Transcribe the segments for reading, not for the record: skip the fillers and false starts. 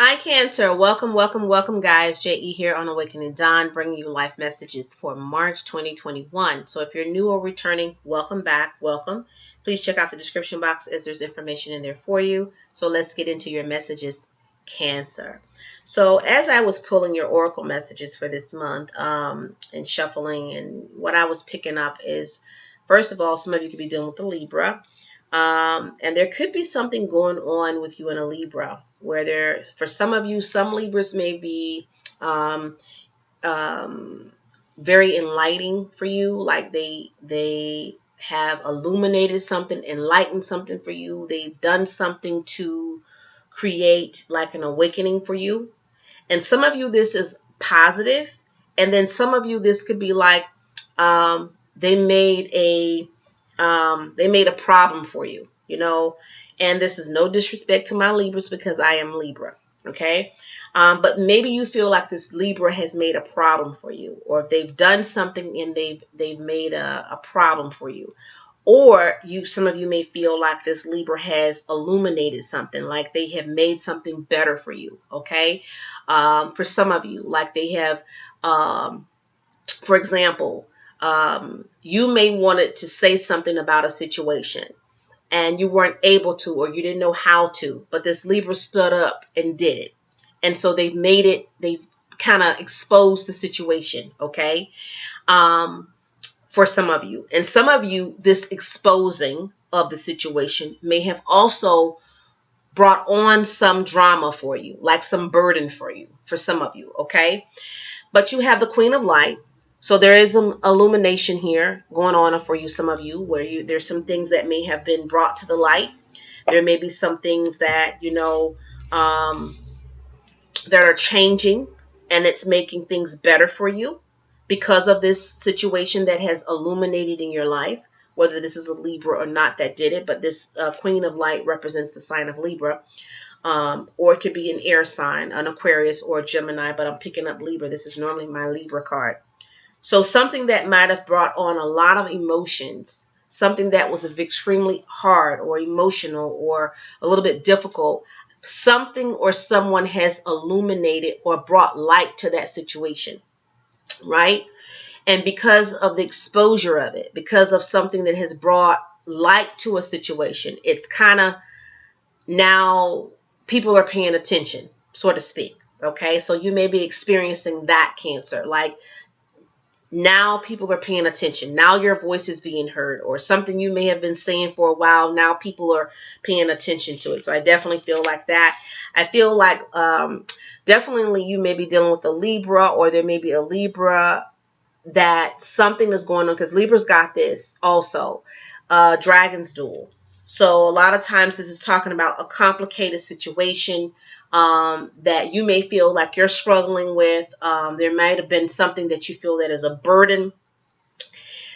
Hi, Cancer. Welcome, welcome, welcome, guys. JE here on Awakening Dawn, bringing you life messages for March 2021. So if you're new or returning, welcome back. Welcome. Please check out the description box as there's information in there for you. So let's get into your messages, Cancer. So as I was pulling your oracle messages for this month and shuffling, and what I was picking up is, first of all, some of you could be dealing with the Libra. And there could be something going on with you in a Libra where for some of you, some Libras may be um, um, very enlightening for you. Like they have illuminated something, enlightened something for you. They've done something to create like an awakening for you. And some of you, this is positive. And then some of you, this could be like they made a problem for you, you know. And this is no disrespect to my Libras because I am Libra, okay? But maybe you feel like this Libra has made a problem for you, or if they've done something and they've made a problem for you. Or some of you may feel like this Libra has illuminated something, like they have made something better for you, okay? For some of you, like they have, for example, you may wanted to say something about a situation and you weren't able to, or you didn't know how to, but this Libra stood up and did it. And so they've kind of exposed the situation, okay? For some of you. And some of you, this exposing of the situation may have also brought on some drama for you, like some burden for you, for some of you, okay? But you have the Queen of Light. So there is an illumination here going on for you, some of you, where there's some things that may have been brought to the light. There may be some things that, um, that are changing, and it's making things better for you because of this situation that has illuminated in your life, whether this is a Libra or not that did it. But this Queen of Light represents the sign of Libra. Or it could be an air sign, an Aquarius or a Gemini, but I'm picking up Libra. This is normally my Libra card. So something that might have brought on a lot of emotions, something that was extremely hard or emotional or a little bit difficult, something or someone has illuminated or brought light to that situation, right? And because of the exposure of it, because of something that has brought light to a situation, it's kind of now people are paying attention, so to speak. Okay, so you may be experiencing that, Cancer. Like now people are paying attention. Now your voice is being heard, or something you may have been saying for a while. Now people are paying attention to it. So I definitely feel like that. I feel like definitely you may be dealing with a Libra, or there may be a Libra that something is going on, because Libra's got this also, Dragon's Duel. So a lot of times this is talking about a complicated situation that you may feel like you're struggling with. There might have been something that you feel that is a burden.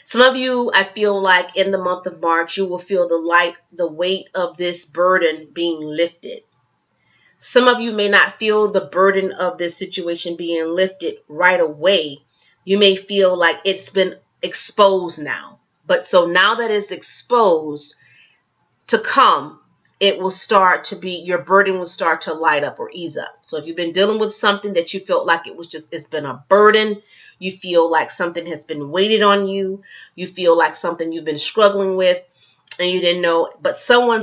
Some of you, I feel like in the month of March, you will feel the weight of this burden being lifted. Some of you may not feel the burden of this situation being lifted right away. You may feel like it's been exposed now. But so now that it's exposed to come, it will start to be, your burden will start to light up or ease up. So if you've been dealing with something that you felt like it's been a burden, you feel like something has been weighted on you, you feel like something you've been struggling with and you didn't know, but someone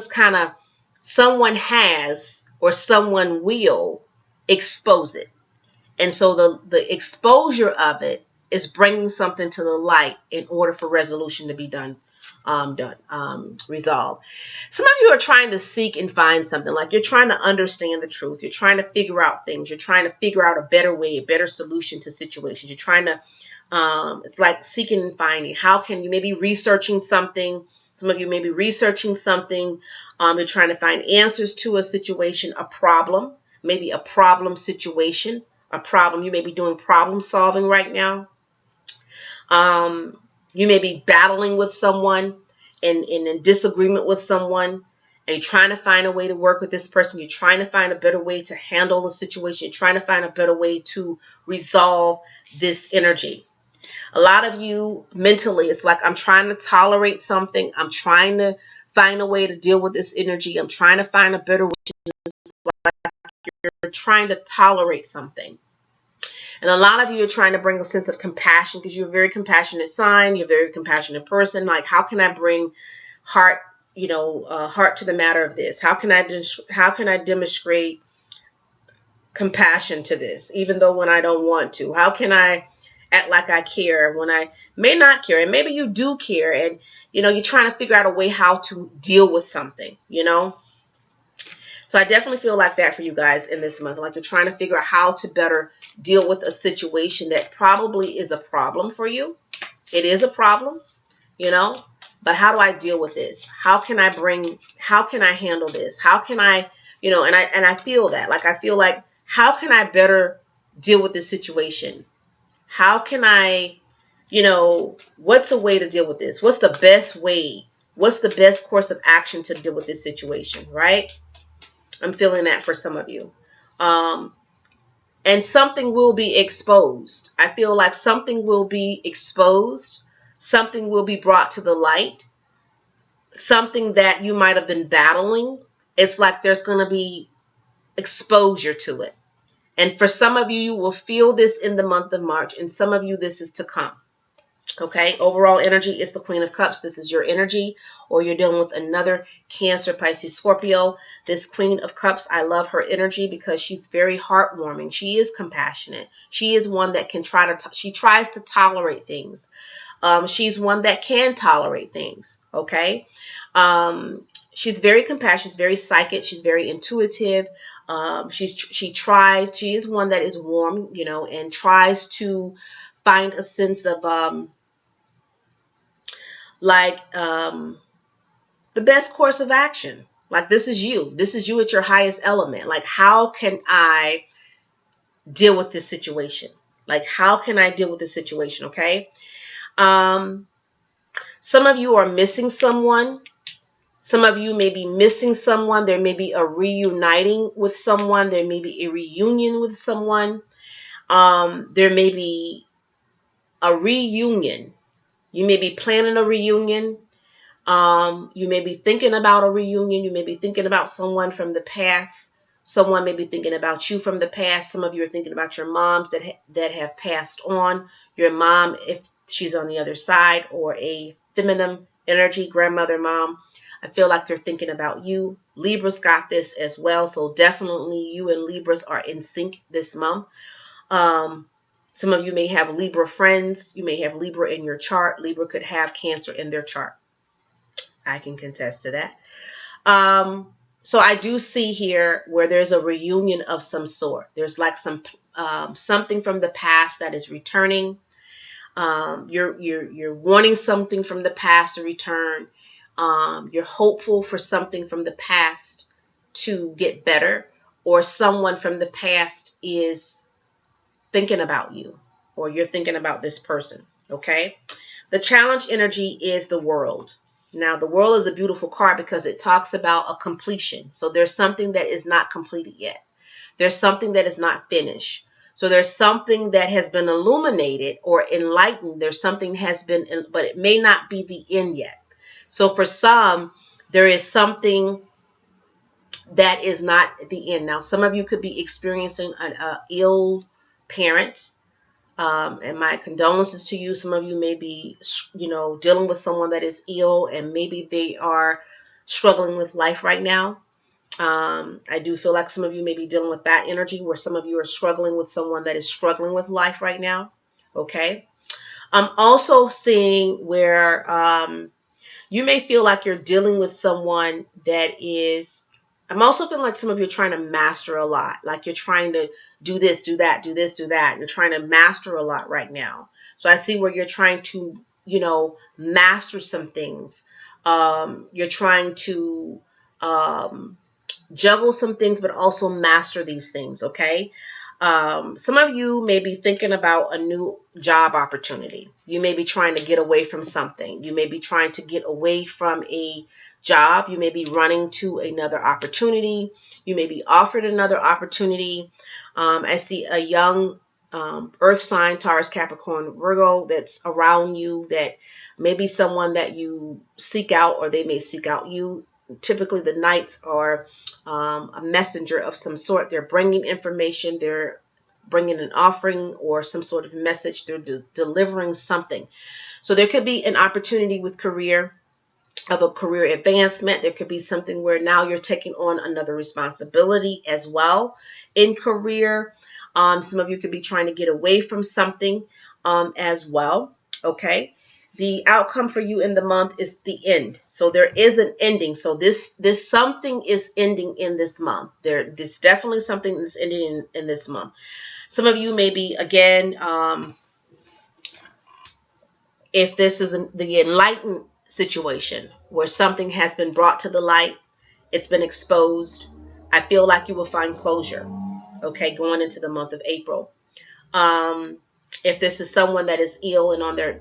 has or someone will expose it. And so the exposure of it is bringing something to the light in order for resolution to be resolved. Some of you are trying to seek and find something, like you're trying to understand the truth. You're trying to figure out things. You're trying to figure out a better way, a better solution to situations. You're trying to, it's like seeking and finding. How can you maybe researching something? Some of you may be researching something. You're trying to find answers to a situation, a problem, maybe a problem situation, a problem. You may be doing problem solving right now. You may be battling with someone and in disagreement with someone, and you're trying to find a way to work with this person. You're trying to find a better way to handle the situation. You're trying to find a better way to resolve this energy. A lot of you mentally, it's like, I'm trying to tolerate something. I'm trying to find a way to deal with this energy. I'm trying to find a better way. Like you're trying to tolerate something. And a lot of you are trying to bring a sense of compassion because you're a very compassionate sign. You're a very compassionate person. Like, how can I bring heart, heart to the matter of this? How can I demonstrate compassion to this, even though when I don't want to? How can I act like I care when I may not care? And maybe you do care, and you're trying to figure out a way how to deal with something, So I definitely feel like that for you guys in this month. Like, you're trying to figure out how to better deal with a situation that probably is a problem for you. It is a problem, but how do I deal with this? How can I handle this? How can I, and I feel that. Like, I feel like, how can I better deal with this situation? How can I, what's a way to deal with this? What's the best way? What's the best course of action to deal with this situation, right? I'm feeling that for some of you. And something will be exposed. I feel like something will be exposed. Something will be brought to the light. Something that you might have been battling. It's like there's going to be exposure to it. And for some of you, you will feel this in the month of March. And some of you, this is to come. Okay, overall energy is the Queen of Cups. This is your energy, or you're dealing with another Cancer, Pisces, Scorpio. This Queen of Cups, I love her energy because she's very heartwarming. She is compassionate. She is one that can she tries to tolerate things. She's one that can tolerate things. Okay, she's very compassionate. She's very psychic. She's very intuitive. She is one that is warm, and tries to find a sense of the best course of action. Like, this is you. This is you at your highest element. Like, how can I deal with this situation? Like, how can I deal with this situation? Okay. Some of you are missing someone. Some of you may be missing someone. There may be a reuniting with someone. There may be a reunion with someone. There may be a reunion. You may be planning a reunion. You may be thinking about a reunion. You may be thinking about someone from the past. Someone may be thinking about you from the past. Some of you are thinking about your moms that have passed on. Your mom, if she's on the other side, or a feminine energy, grandmother, mom. I feel like they're thinking about you. Libra's got this as well. So definitely you and Libras are in sync this month. Some of you may have Libra friends. You may have Libra in your chart. Libra could have Cancer in their chart. I can contest to that. So I do see here where there's a reunion of some sort. There's like something from the past that is returning. You're wanting something from the past to return. You're hopeful for something from the past to get better, or someone from the past is thinking about you, or you're thinking about this person. Okay. The challenge energy is the World. Now, the World is a beautiful card because it talks about a completion. So there's something that is not completed yet. There's something that is not finished. So there's something that has been illuminated or enlightened. There's something has been, but it may not be the end yet. So for some, there is something that is not the end. Now, some of you could be experiencing an ill parent. And my condolences to you. Some of you may be, dealing with someone that is ill, and maybe they are struggling with life right now. I do feel like some of you may be dealing with that energy, where some of you are struggling with someone that is struggling with life right now. Okay. I'm also seeing where you may feel like you're dealing with someone that is, I'm also feeling like some of you are trying to master a lot. Like, you're trying to do this, do that, do this, do that. You're trying to master a lot right now. So I see where you're trying to, master some things. You're trying to juggle some things, but also master these things. Okay. Some of you may be thinking about a new job opportunity. You may be trying to get away from something. You may be trying to get away from a job. You may be running to another opportunity. You may be offered another opportunity. I see a young earth sign, Taurus, Capricorn, Virgo, that's around you, that may be someone that you seek out, or they may seek out you. typically the knights are a messenger of some sort. They're bringing information. They're bringing an offering or some sort of message. They're delivering something. So there could be an opportunity with career, of a career advancement. There could be something where now you're taking on another responsibility as well in career. Some of you could be trying to get away from something as well. Okay. The outcome for you in the month is the end. So there is an ending. So this something is ending in this month. There's definitely something that's ending in this month. Some of you may be, again, if this is the enlightened situation where something has been brought to the light, it's been exposed, I feel like you will find closure, okay, going into the month of April. Um, if this is someone that is ill and on their,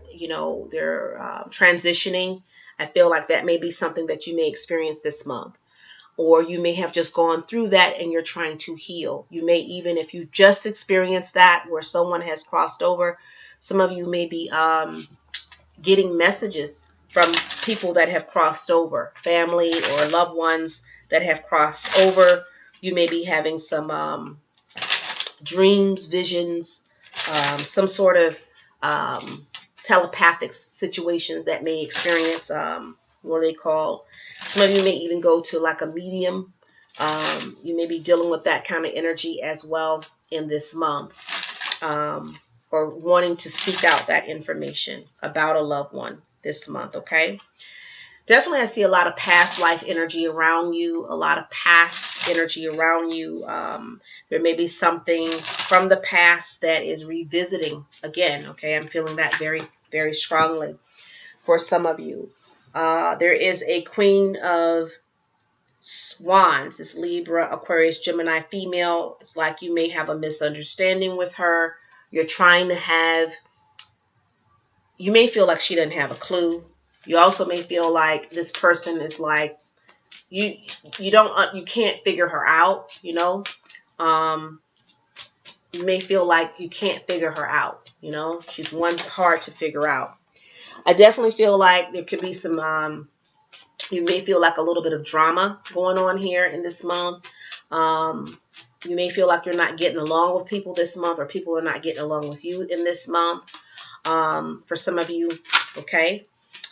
they're transitioning, I feel like that may be something that you may experience this month. Or you may have just gone through that and you're trying to heal. You may even, if you just experienced that where someone has crossed over, some of you may be getting messages from people that have crossed over, family or loved ones that have crossed over. You may be having some dreams, visions, some sort of telepathic situations that may experience what are they called? Some of you may even go to like a medium. You may be dealing with that kind of energy as well in this month. Or wanting to seek out that information about a loved one this month, okay? Definitely I see a lot of past life energy around you, a lot of past energy around you. There may be something from the past that is revisiting again, okay? I'm feeling that very, very strongly for some of you. There is a Queen of Wands, this Libra, Aquarius, Gemini female. It's like you may have a misunderstanding with her. You're trying to have, you may feel like she doesn't have a clue. You also may feel like this person is like, you can't figure her out, Um, you may feel like you can't figure her out, She's one hard to figure out. I definitely feel like there could be some, you may feel like a little bit of drama going on here in this month. You may feel like you're not getting along with people this month, or people are not getting along with you in this month. For some of you, okay.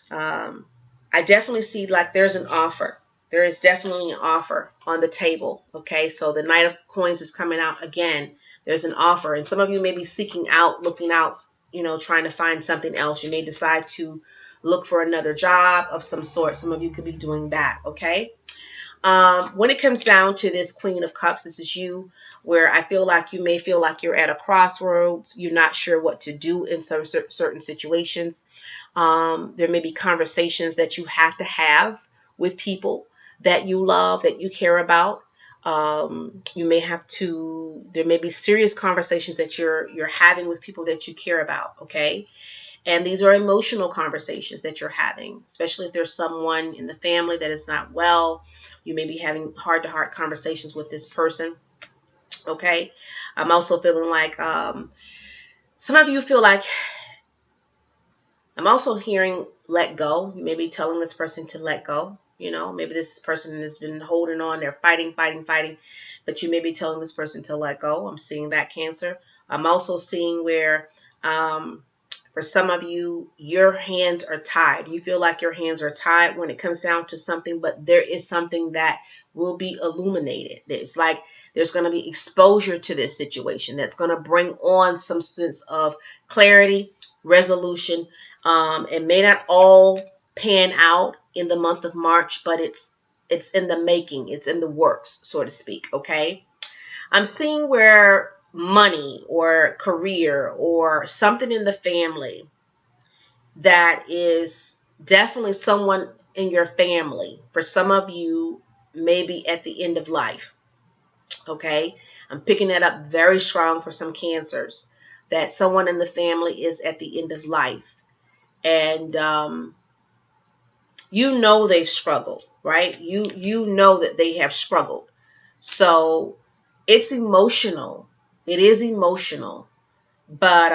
I definitely see like there's an offer. There is definitely an offer on the table, okay. So the Knight of Coins is coming out again. There's an offer, and some of you may be seeking out, looking out, trying to find something else. You may decide to look for another job of some sort. Some of you could be doing that, okay. When it comes down to this Queen of Cups, this is you, where I feel like you may feel like you're at a crossroads. You're not sure what to do in some certain situations. There may be conversations that you have to have with people that you love, that you care about. You may have to, there may be serious conversations that you're having with people that you care about, okay? And these are emotional conversations that you're having, especially if there's someone in the family that is not well. You may be having heart-to-heart conversations with this person, okay? I'm also feeling like some of you feel like, I'm also hearing let go. You may be telling this person to let go. Maybe this person has been holding on. They're fighting, but you may be telling this person to let go. I'm seeing that, Cancer. I'm also seeing where for some of you, your hands are tied. You feel like your hands are tied when it comes down to something, but there is something that will be illuminated. It's like there's going to be exposure to this situation that's going to bring on some sense of clarity, resolution. It may not all pan out in the month of March, but it's in the making. It's in the works, so to speak, okay? I'm seeing where money or career or something in the family that is definitely someone in your family. For some of you, maybe at the end of life, okay? I'm picking that up very strong for some Cancers, that someone in the family is at the end of life. And they've struggled, right? You know that they have struggled. So it's emotional. It is emotional. But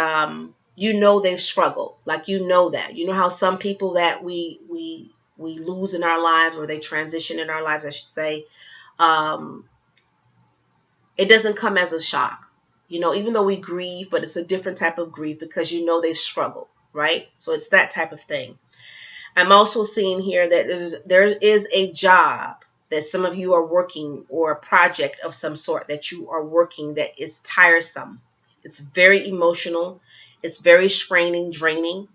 they've struggled. Like that. You know how some people that we we lose in our lives, or they transition in our lives, I should say, um, it doesn't come as a shock. Even though we grieve, but it's a different type of grief because they've struggled, right? So it's that type of thing. I'm also seeing here that there is a job that some of you are working, or a project of some sort that you are working, that is tiresome. It's very emotional. It's very straining, draining.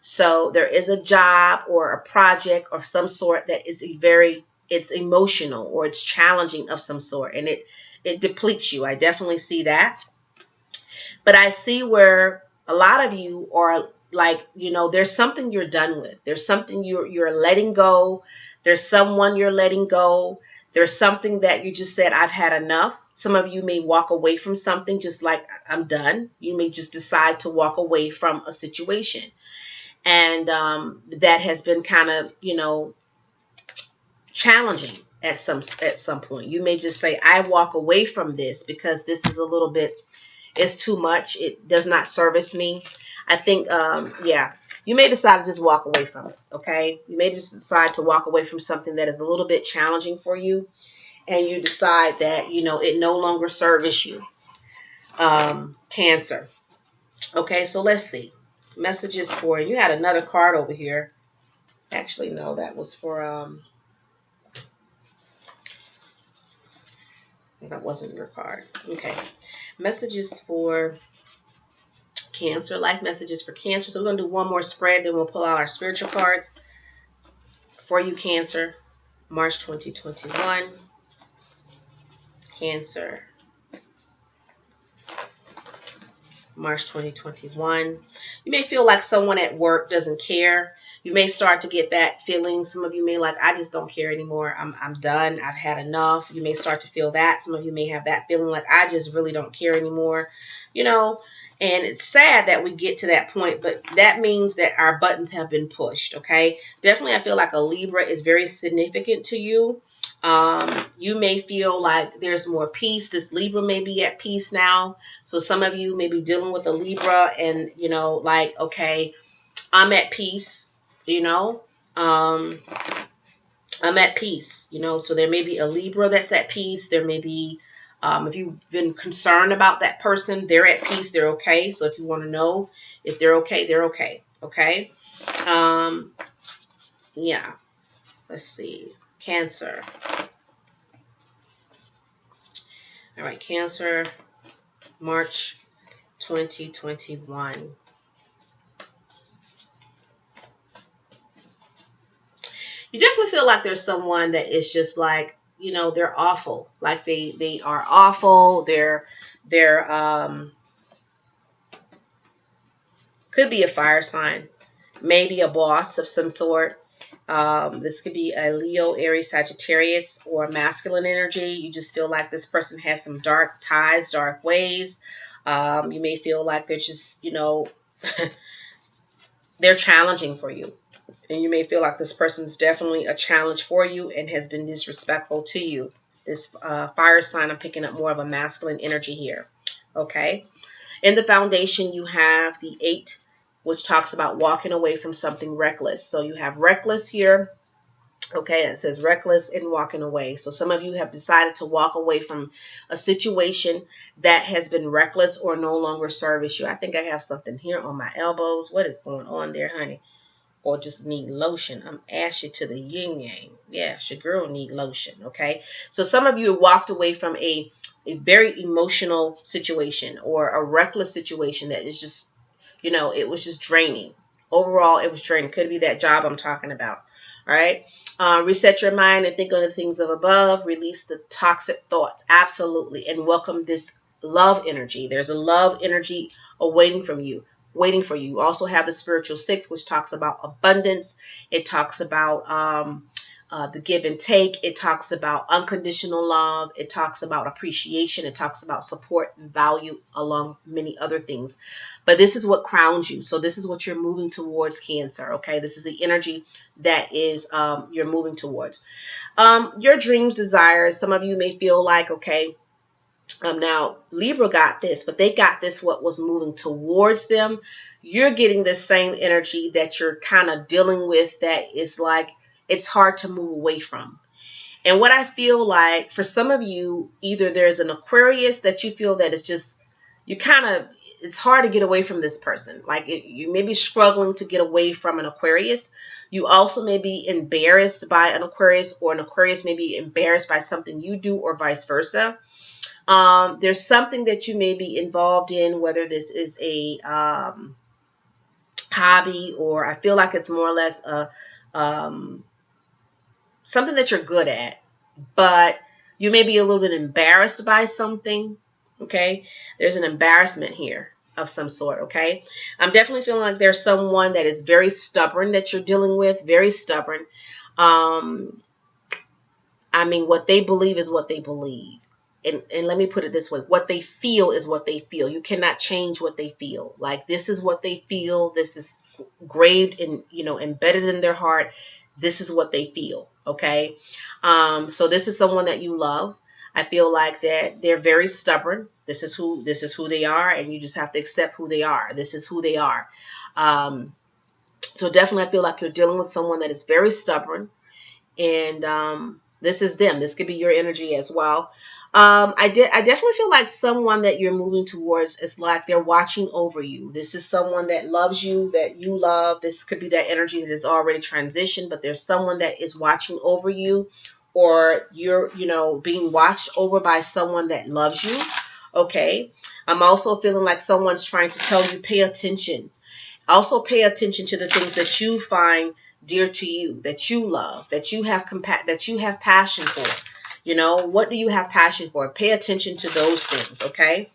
So there is a job or a project or some sort that is it's emotional, or it's challenging of some sort, and it depletes you. I definitely see that. But I see where a lot of you are like, there's something you're done with. There's something you're letting go. There's someone you're letting go. There's something that you just said, I've had enough. Some of you may walk away from something just like, I'm done. You may just decide to walk away from a situation. And that has been kind of, challenging at some point. You may just say, I walk away from this because this is a little bit, it's too much. It does not service me. I think, yeah, you may decide to just walk away from it. Okay. You may just decide to walk away from something that is a little bit challenging for you. And you decide that, it no longer serves you. Cancer. Okay. So let's see. Messages for you. Had another card over here. Actually, no, that was for, that wasn't your card. Okay. Messages for Cancer, life messages for Cancer. So we're going to do one more spread, then we'll pull out our spiritual cards for you, Cancer. March 2021. Cancer. March 2021. You may feel like someone at work doesn't care. You may start to get that feeling. Some of you may like, I just don't care anymore. I'm done. I've had enough. You may start to feel that. Some of you may have that feeling like, I just really don't care anymore. And it's sad that we get to that point, but that means that our buttons have been pushed, okay? Definitely, I feel like a Libra is very significant to you. You may feel like there's more peace. This Libra may be at peace now. So some of you may be dealing with a Libra and, like, okay, I'm at peace, I'm at peace, so there may be a Libra that's at peace. There may be, if you've been concerned about that person, they're at peace, they're okay. So if you want to know if they're okay, they're okay. Okay. Yeah. Let's see. Cancer. All right. Cancer, March 2021. You definitely feel like there's someone that is just like, they're awful. Like they are awful. They're could be a fire sign, maybe a boss of some sort. This could be a Leo, Aries, Sagittarius, or masculine energy. You just feel like this person has some dark ties, dark ways. You may feel like they're just, they're challenging for you. And you may feel like this person's definitely a challenge for you and has been disrespectful to you. This fire sign, I'm picking up more of a masculine energy here. Okay. In the foundation, you have the 8, which talks about walking away from something reckless. So you have reckless here. Okay, it says reckless and walking away. So some of you have decided to walk away from a situation that has been reckless or no longer serves you. I think I have something here on my elbows. What is going on there, honey? Or just need lotion. I'm ashy to the yin yang. Yeah, your girl need lotion. Okay. So some of you walked away from a very emotional situation or a reckless situation that is just, it was just draining. Overall, it was draining. Could be that job I'm talking about. All right. Reset your mind and think on the things of above. Release the toxic thoughts. Absolutely. And welcome this love energy. There's a love energy awaiting from you. Waiting for you. You also have the spiritual 6, which talks about abundance. It talks about the give and take. It talks about unconditional love. It talks about appreciation. It talks about support and value, along many other things. But this is what crowns you. So this is what you're moving towards, Cancer. Okay, this is the energy that is you're moving towards. Your dreams, desires. Some of you may feel like, okay, now Libra got this, but they got this, what was moving towards them. You're getting the same energy that you're kind of dealing with, that is like, it's hard to move away from. And what I feel like for some of you, either there's an Aquarius that you feel that it's just, you kind of, it's hard to get away from this person. Like you may be struggling to get away from an Aquarius. You also may be embarrassed by an Aquarius, or an Aquarius may be embarrassed by something you do, or vice versa. There's something that you may be involved in, whether this is a hobby, or I feel like it's more or less a something that you're good at, but you may be a little bit embarrassed by something. Okay, there's an embarrassment here of some sort. Okay, I'm definitely feeling like there's someone that is very stubborn that you're dealing with, very stubborn. I mean, what they believe is what they believe. And let me put it this way. What they feel is what they feel. You cannot change what they feel. Like, this is what they feel. This is graved and, embedded in their heart. This is what they feel. Okay. So this is someone that you love. I feel like that they're very stubborn. This is who they are. And you just have to accept who they are. This is who they are. So definitely I feel like you're dealing with someone that is very stubborn. And this is them. This could be your energy as well. I definitely feel like someone that you're moving towards is like they're watching over you. This is someone that loves you, that you love. This could be that energy that is already transitioned, but there's someone that is watching over you, or you're, being watched over by someone that loves you. Okay. I'm also feeling like someone's trying to tell you, pay attention. Also pay attention to the things that you find dear to you, that you love, that you have that you have passion for. What do you have passion for? Pay attention to those things, okay?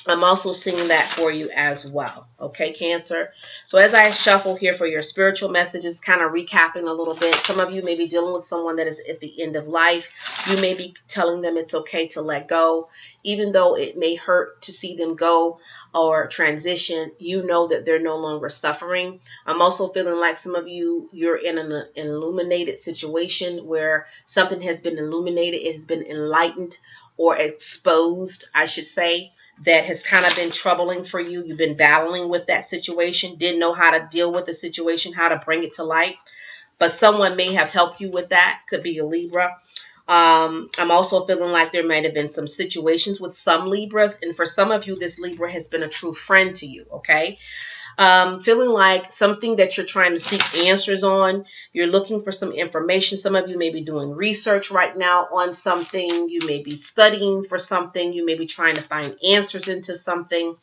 I'm also seeing that for you as well. Okay, Cancer. So as I shuffle here for your spiritual messages, kind of recapping a little bit, some of you may be dealing with someone that is at the end of life. You may be telling them it's okay to let go, even though it may hurt to see them go or transition. You know that they're no longer suffering. I'm also feeling like some of you, you're in an illuminated situation where something has been illuminated. It has been enlightened or exposed, I should say, that has kind of been troubling for you. You've been battling with that situation, didn't know how to deal with the situation, how to bring it to light. But someone may have helped you with that. Could be a Libra. I'm also feeling like there might have been some situations with some Libras. And for some of you, this Libra has been a true friend to you, okay? Feeling like something that you're trying to seek answers on. You're looking for some information. Some of you may be doing research right now on something. You may be studying for something. You may be trying to find answers into something.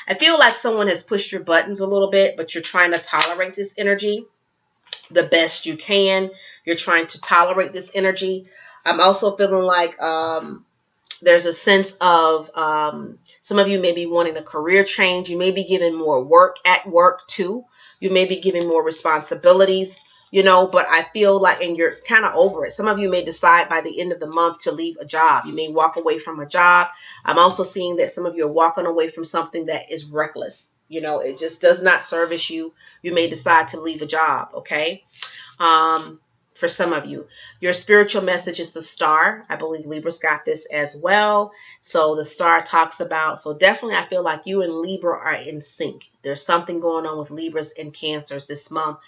I feel like someone has pushed your buttons a little bit, but you're trying to tolerate this energy the best you can. You're trying to tolerate this energy. I'm also feeling like there's a sense of some of you may be wanting a career change. You may be giving more work at work too. You may be giving more responsibilities, but I feel like, and you're kind of over it. Some of you may decide by the end of the month to leave a job. You may walk away from a job. I'm also seeing that some of you are walking away from something that is reckless. It just does not service you. You may decide to leave a job, okay? For some of you, your spiritual message is the star. I believe Libra's got this as well. So the star talks about, so definitely I feel like you and Libra are in sync. There's something going on with Libras and Cancers this month.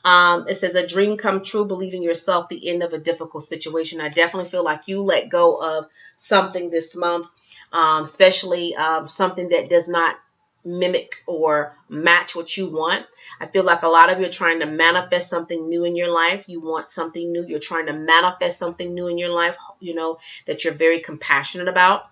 It says a dream come true, believing yourself, the end of a difficult situation. I definitely feel like you let go of something this month, especially something that does not mimic or match what you want. I feel like a lot of you are trying to manifest something new in your life. You want something new. You're trying to manifest something new in your life, that you're very compassionate about.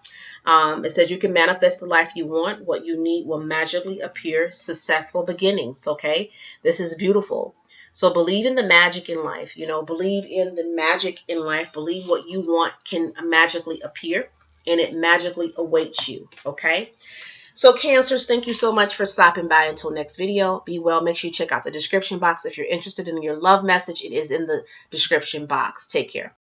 It says you can manifest the life you want. What you need will magically appear. Successful beginnings. Okay. This is beautiful. So believe in the magic in life, believe in the magic in life. Believe what you want can magically appear, and it magically awaits you. Okay. So Cancers, thank you so much for stopping by. Until next video, be well. Make sure you check out the description box. If you're interested in your love message, it is in the description box. Take care.